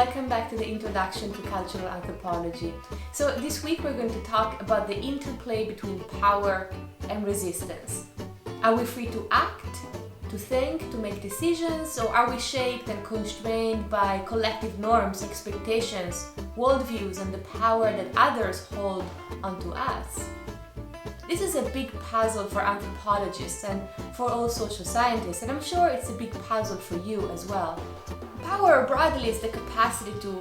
welcome back to the Introduction to Cultural Anthropology. So this week we're going to talk about the interplay between power and resistance. Are we free to act, to think, to make decisions, or are we shaped and constrained by collective norms, expectations, worldviews, and the power that others hold onto us? This is a big puzzle for anthropologists and for all social scientists, and I'm sure it's a big puzzle for you as well. Power broadly is the capacity to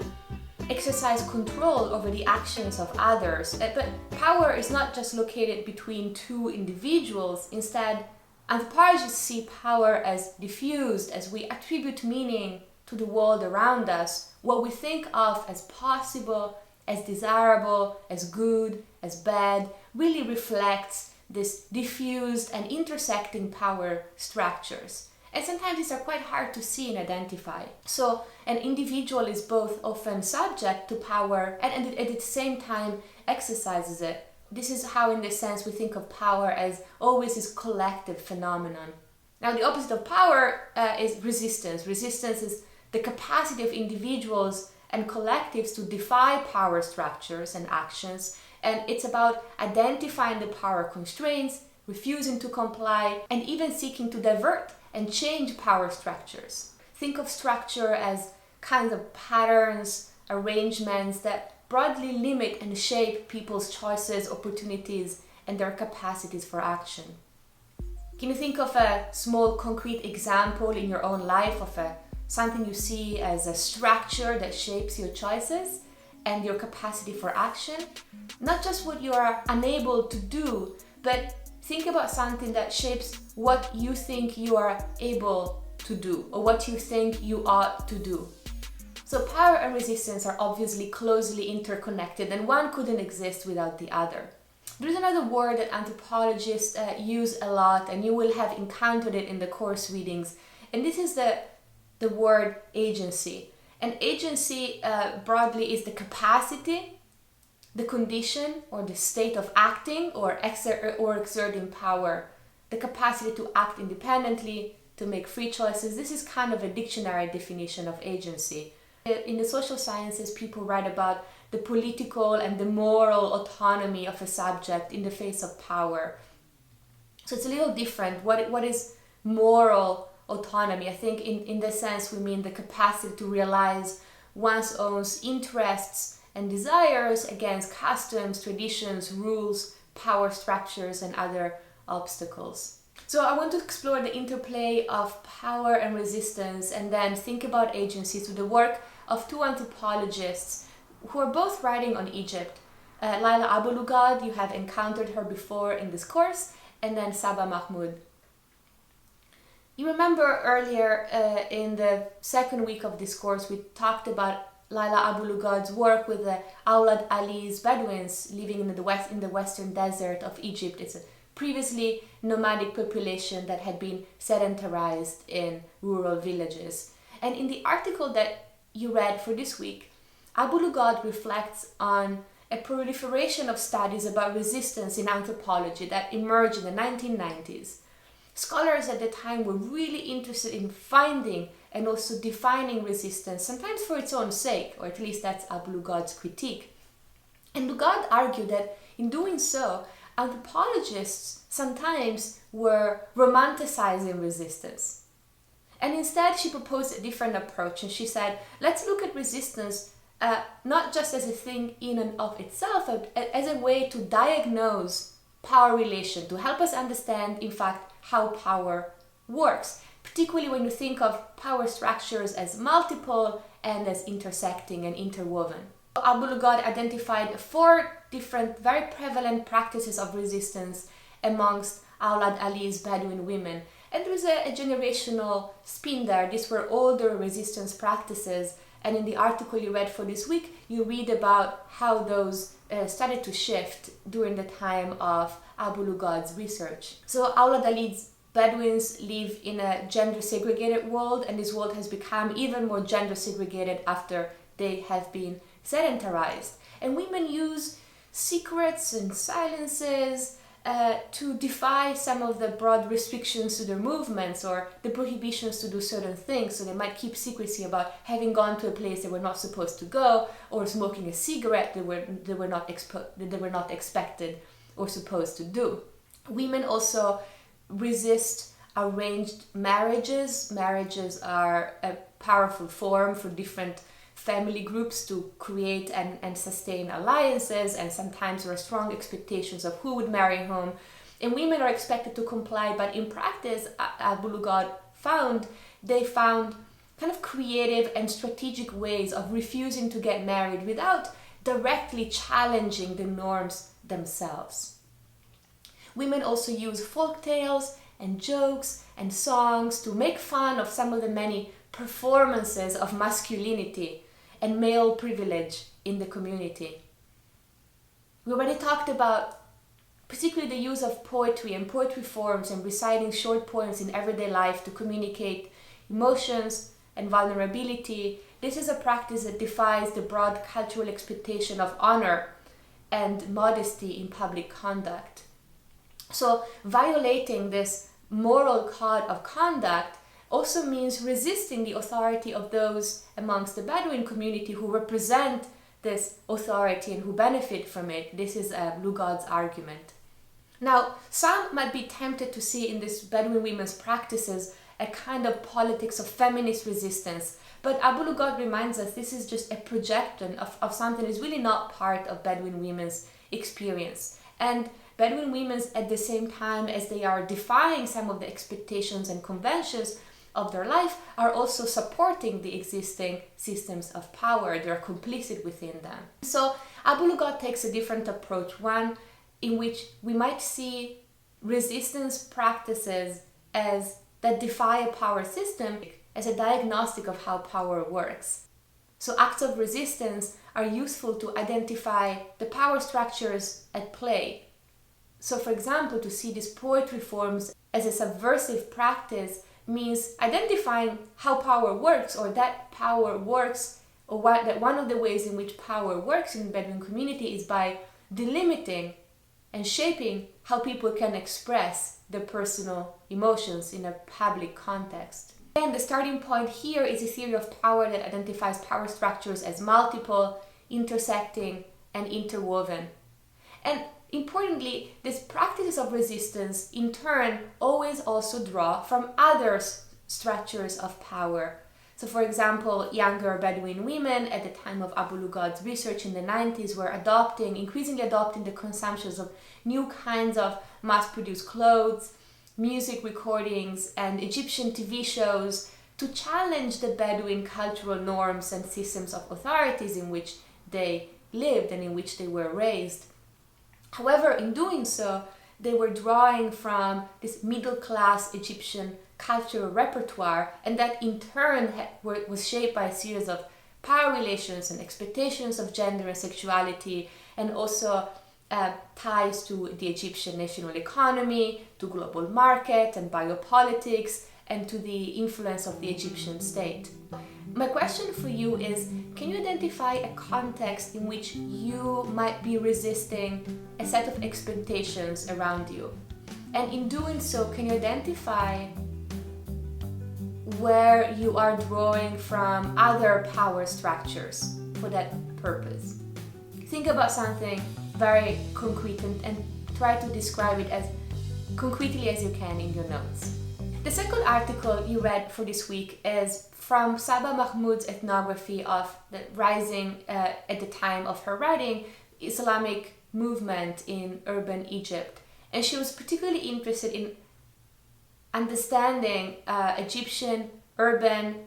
exercise control over the actions of others, but power is not just located between two individuals. Instead, anthropologists see power as diffused, as we attribute meaning to the world around us. What we think of as possible, as desirable, as good, as bad, really reflects this diffused and intersecting power structures. And sometimes these are quite hard to see and identify. So an individual is both often subject to power and at the same time exercises it. This is how, in this sense, we think of power as always this collective phenomenon. Now, the opposite of power is resistance. Resistance is the capacity of individuals and collectives to defy power structures and actions, and it's about identifying the power constraints, refusing to comply, and even seeking to divert and change power structures. Think of structure as kinds of patterns, arrangements that broadly limit and shape people's choices, opportunities, and their capacities for action. Can you think of a small concrete example in your own life of something you see as a structure that shapes your choices and your capacity for action? Not just what you are unable to do, but think about something that shapes what you think you are able to do or what you think you ought to do. So power and resistance are obviously closely interconnected, and one couldn't exist without the other. There is another word that anthropologists use a lot, and you will have encountered it in the course readings, and this is the word agency. And agency broadly is the capacity, the condition or the state of acting or exerting power, the capacity to act independently, to make free choices. This is kind of a dictionary definition of agency. In the social sciences, people write about the political and the moral autonomy of a subject in the face of power. So it's a little different. What is moral autonomy? I think in this sense we mean the capacity to realize one's own interests and desires against customs, traditions, rules, power structures, and other obstacles. So I want to explore the interplay of power and resistance and then think about agency through the work of two anthropologists who are both writing on Egypt. Laila Abul-Lughod, you have encountered her before in this course, and then Saba Mahmood. You remember earlier in the second week of this course, we talked about Laila Abul-Lughod's work with the Awlad Ali's Bedouins living in the western desert of Egypt. It's a previously nomadic population that had been sedentarized in rural villages. And in the article that you read for this week, Abul-Lughod reflects on a proliferation of studies about resistance in anthropology that emerged in the 1990s. Scholars at the time were really interested in finding and also defining resistance, sometimes for its own sake, or at least that's Abul-Lughod's critique. And Lughod argued that in doing so, anthropologists sometimes were romanticizing resistance. And instead she proposed a different approach, and she said, let's look at resistance not just as a thing in and of itself, but as a way to diagnose power relation, to help us understand, in fact, how power works, particularly when you think of power structures as multiple and as intersecting and interwoven. Abul-Lughod identified 4 different, very prevalent practices of resistance amongst Awlad Ali's Bedouin women. And there was a generational spin there. These were older resistance practices, and in the article you read for this week, you read about how those started to shift during the time of Abul-Lughod's research. So Awlad Ali's Bedouins live in a gender-segregated world, and this world has become even more gender-segregated after they have been sedentarized. And women use secrets and silences to defy some of the broad restrictions to their movements or the prohibitions to do certain things. So they might keep secrecy about having gone to a place they were not supposed to go, or smoking a cigarette they were not expected or supposed to do. Women also resist arranged marriages. Marriages are a powerful form for different family groups to create and sustain alliances, and sometimes there are strong expectations of who would marry whom, and women are expected to comply, but in practice, Abul-Lughod found kind of creative and strategic ways of refusing to get married without directly challenging the norms themselves. Women also use folk tales and jokes and songs to make fun of some of the many performances of masculinity and male privilege in the community. We already talked about particularly the use of poetry and poetry forms and reciting short poems in everyday life to communicate emotions and vulnerability. This is a practice that defies the broad cultural expectation of honor and modesty in public conduct. So violating this moral code of conduct also means resisting the authority of those amongst the Bedouin community who represent this authority and who benefit from it. This is Lughod's argument. Now, some might be tempted to see in this Bedouin women's practices a kind of politics of feminist resistance, but Abul-Lughod reminds us this is just a projection of something that is really not part of Bedouin women's experience. And Bedouin women, at the same time as they are defying some of the expectations and conventions of their life, are also supporting the existing systems of power. They are complicit within them. So Abul-Lughod takes a different approach, one in which we might see resistance practices that defy a power system as a diagnostic of how power works. So acts of resistance are useful to identify the power structures at play. So for example, to see these poetry forms as a subversive practice means identifying how power works, or that power works, or that one of the ways in which power works in the Bedouin community is by delimiting and shaping how people can express their personal emotions in a public context. And the starting point here is a theory of power that identifies power structures as multiple, intersecting, and interwoven. And importantly, these practices of resistance in turn always also draw from other structures of power. So for example, younger Bedouin women at the time of Abul-Lughod's research in the 90s were increasingly adopting the consumptions of new kinds of mass-produced clothes, music recordings, and Egyptian TV shows to challenge the Bedouin cultural norms and systems of authorities in which they lived and in which they were raised. However, in doing so, they were drawing from this middle-class Egyptian cultural repertoire, and that in turn was shaped by a series of power relations and expectations of gender and sexuality, and also ties to the Egyptian national economy, to global market and biopolitics, and to the influence of the Egyptian state. My question for you is, can you identify a context in which you might be resisting a set of expectations around you? And in doing so, can you identify where you are drawing from other power structures for that purpose? Think about something very concrete and try to describe it as concretely as you can in your notes. The second article you read for this week is from Saba Mahmood's ethnography of the rising, at the time of her writing, Islamic movement in urban Egypt. And she was particularly interested in understanding Egyptian urban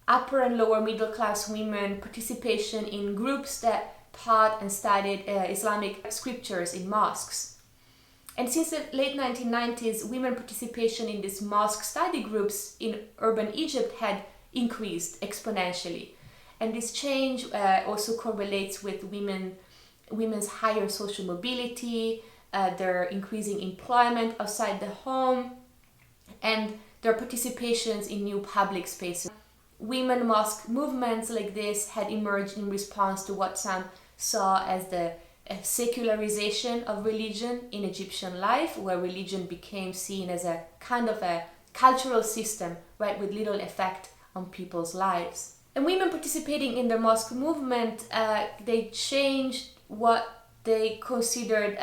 upper and lower middle class women participation in groups that taught and studied Islamic scriptures in mosques. And since the late 1990s, women participation in these mosque study groups in urban Egypt had increased exponentially. And this change also correlates with women's higher social mobility, their increasing employment outside the home, and their participations in new public spaces. Women mosque movements like this had emerged in response to what some saw as the a secularization of religion in Egyptian life, where religion became seen as a kind of a cultural system, right, with little effect on people's lives. And women participating in the mosque movement, they changed what they considered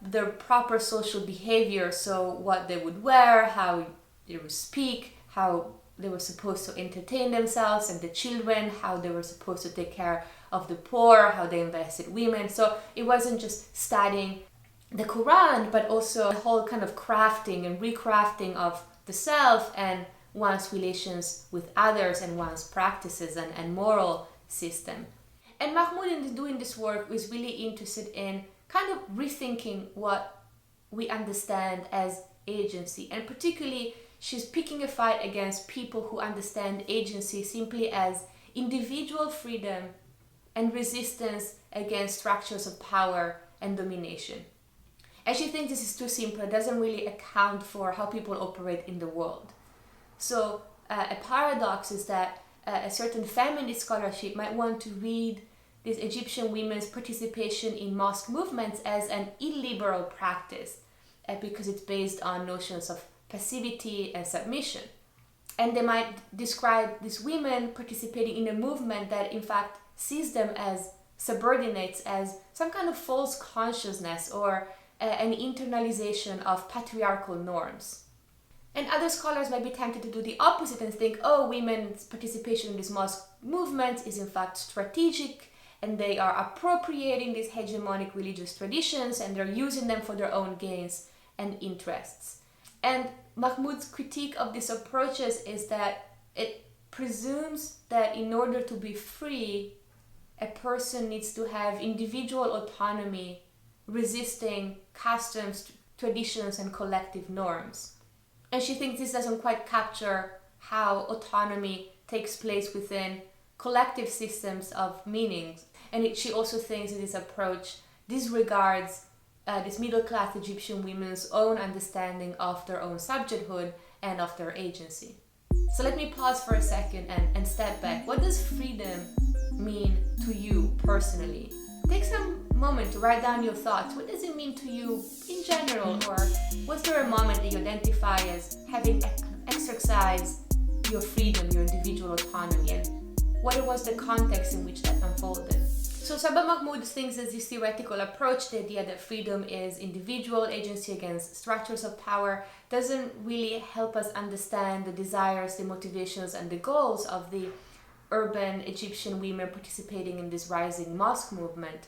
their proper social behavior. So what they would wear, how they would speak, how they were supposed to entertain themselves and the children, how they were supposed to take care of the poor, how they invested women. So it wasn't just studying the Quran, but also a whole kind of crafting and recrafting of the self and one's relations with others and one's practices and moral system. And Mahmood, in doing this work, is really interested in kind of rethinking what we understand as agency. And particularly, she's picking a fight against people who understand agency simply as individual freedom and resistance against structures of power and domination. And she thinks this is too simple. It doesn't really account for how people operate in the world. So a paradox is that a certain feminist scholarship might want to read this Egyptian women's participation in mosque movements as an illiberal practice because it's based on notions of passivity and submission. And they might describe these women participating in a movement that in fact sees them as subordinates, as some kind of false consciousness or an internalization of patriarchal norms. And other scholars might be tempted to do the opposite and think, oh, women's participation in this mosque movement is in fact strategic, and they are appropriating these hegemonic religious traditions and they're using them for their own gains and interests. And Mahmood's critique of these approaches is that it presumes that in order to be free, a person needs to have individual autonomy, resisting customs, traditions, and collective norms. And she thinks this doesn't quite capture how autonomy takes place within collective systems of meanings. And she also thinks that this approach disregards this middle-class Egyptian women's own understanding of their own subjecthood and of their agency. So let me pause for a second and step back. What does freedom mean to you personally? Take some moment to write down your thoughts. What does it mean to you in general? Or was there a moment that you identify as having exercised your freedom, your individual autonomy? And what was the context in which that unfolded? So Sabah Mahmood thinks that this theoretical approach, the idea that freedom is individual agency against structures of power, doesn't really help us understand the desires, the motivations, and the goals of the urban Egyptian women participating in this rising mosque movement.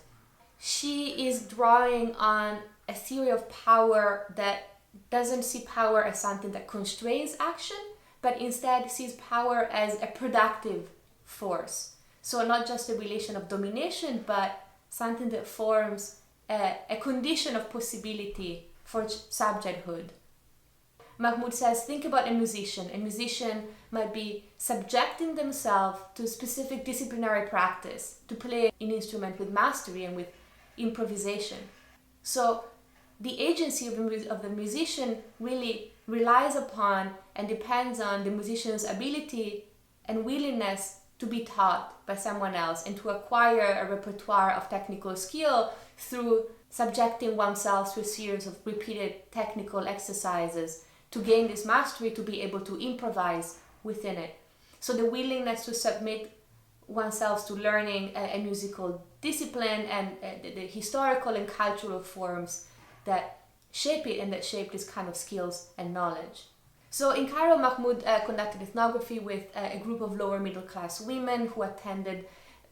She is drawing on a theory of power that doesn't see power as something that constrains action, but instead sees power as a productive force. So not just a relation of domination, but something that forms a condition of possibility for subjecthood. Mahmood says, think about a musician. A musician might be subjecting themselves to specific disciplinary practice to play an instrument with mastery and with improvisation. So the agency of the musician really relies upon and depends on the musician's ability and willingness to be taught by someone else and to acquire a repertoire of technical skill through subjecting oneself to a series of repeated technical exercises to gain this mastery, to be able to improvise within it. So the willingness to submit oneself to learning a musical discipline and the historical and cultural forms that shape it and that shape this kind of skills and knowledge. So in Cairo, Mahmood conducted ethnography with a group of lower middle class women who attended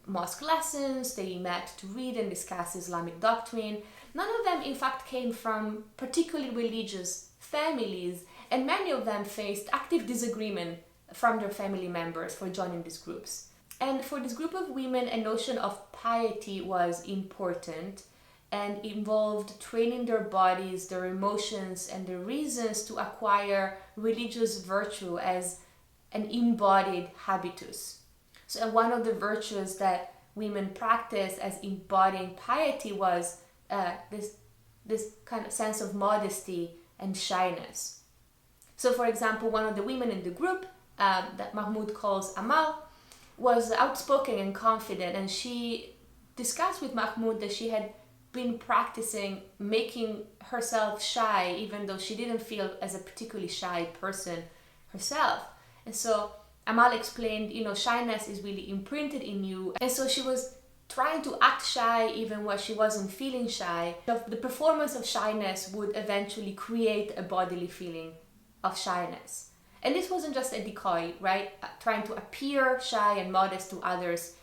mosque lessons. They met to read and discuss Islamic doctrine. None of them, in fact, came from particularly religious families, and many of them faced active disagreement from their family members for joining these groups. And for this group of women, a notion of piety was important and involved training their bodies, their emotions, and their reasons to acquire religious virtue as an embodied habitus. So one of the virtues that women practiced as embodying piety was this kind of sense of modesty and shyness. So for example, one of the women in the group that Mahmood calls Amal was outspoken and confident, and she discussed with Mahmood that she had been practicing making herself shy, even though she didn't feel as a particularly shy person herself. And so Amal explained, shyness is really imprinted in you. And so she was trying to act shy even when she wasn't feeling shy. The performance of shyness would eventually create a bodily feeling of shyness. And this wasn't just a decoy, right? Trying to appear shy and modest to others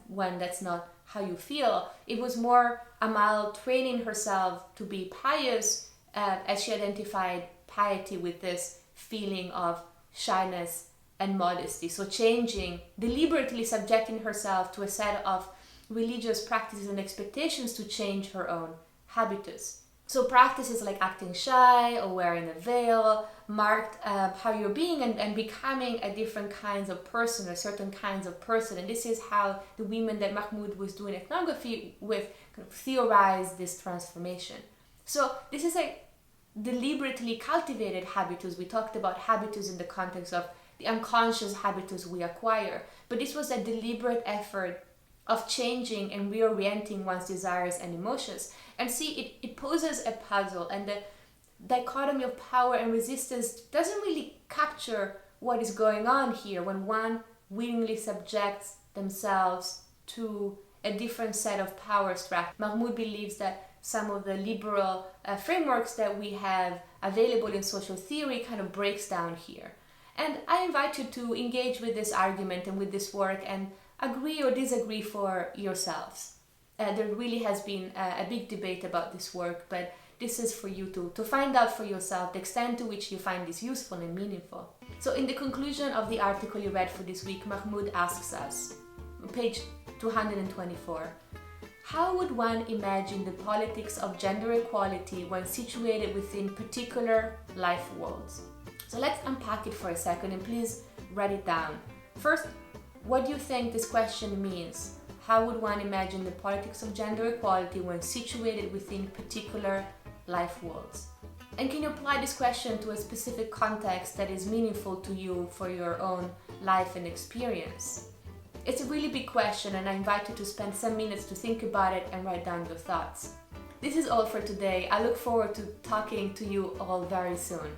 when that's not how you feel. It was more Amal training herself to be pious as she identified piety with this feeling of shyness and modesty. So changing, deliberately subjecting herself to a set of religious practices and expectations to change her own habitus. So practices like acting shy or wearing a veil marked how you're being and becoming a different kinds of person, or certain kinds of person. And this is how the women that Mahmood was doing ethnography with kind of theorized this transformation. So this is a deliberately cultivated habitus. We talked about habitus in the context of the unconscious habitus we acquire, but this was a deliberate effort of changing and reorienting one's desires and emotions. And see, it poses a puzzle, and the dichotomy of power and resistance doesn't really capture what is going on here when one willingly subjects themselves to a different set of power structures. Mahmood believes that some of the liberal frameworks that we have available in social theory kind of breaks down here. And I invite you to engage with this argument and with this work and agree or disagree for yourselves. There really has been a big debate about this work, but this is for you to find out for yourself the extent to which you find this useful and meaningful. So in the conclusion of the article you read for this week, Mahmood asks us, on page 224, how would one imagine the politics of gender equality when situated within particular life worlds? So let's unpack it for a second, and please write it down. First, what do you think this question means? How would one imagine the politics of gender equality when situated within particular life worlds? And can you apply this question to a specific context that is meaningful to you for your own life and experience? It's a really big question, and I invite you to spend some minutes to think about it and write down your thoughts. This is all for today. I look forward to talking to you all very soon.